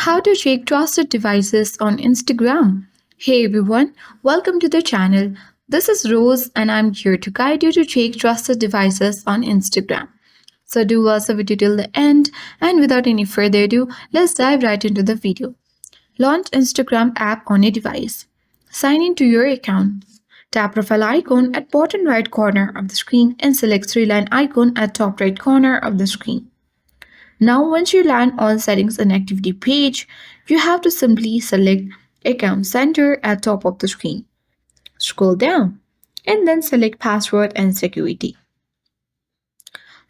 How to check trusted devices on Instagram. Hey everyone, welcome to the channel. This is Rose and I'm here to guide you to check trusted devices on Instagram. So do watch the video till the end, and without any further ado, let's dive right into the video. Launch Instagram app on a device. Sign in to your account. Tap profile icon at bottom right corner of the screen and select three line icon at top right corner of the screen. Now, once you land on Settings and Activity page, you have to simply select Account Center at top of the screen. Scroll down and then select Password and Security.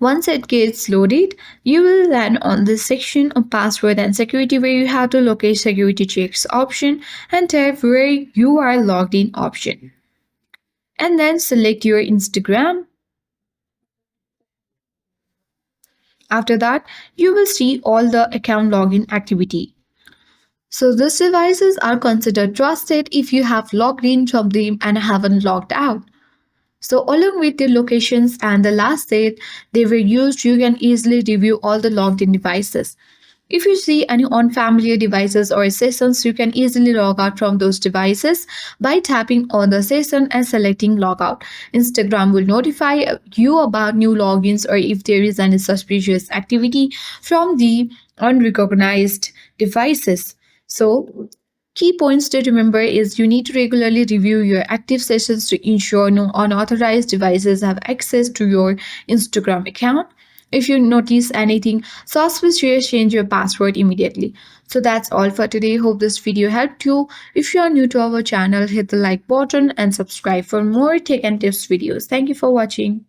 Once it gets loaded, you will land on this section of Password and Security where you have to locate Security Checks option and tap where you are logged in option. And then select your Instagram. After that, you will see all the account login activity. So these devices are considered trusted if you have logged in from them and haven't logged out. So along with the locations and the last date they were used, you can easily review all the logged in devices. If you see any unfamiliar devices or sessions, you can easily log out from those devices by tapping on the session and selecting logout. Instagram will notify you about new logins or if there is any suspicious activity from the unrecognized devices. So, key points to remember is you need to regularly review your active sessions to ensure no unauthorized devices have access to your Instagram account. If you notice anything suspicious, change your password immediately. So that's all for today. Hope this video helped you. If you are new to our channel, hit the like button and subscribe for more tech and tips videos. Thank you for watching.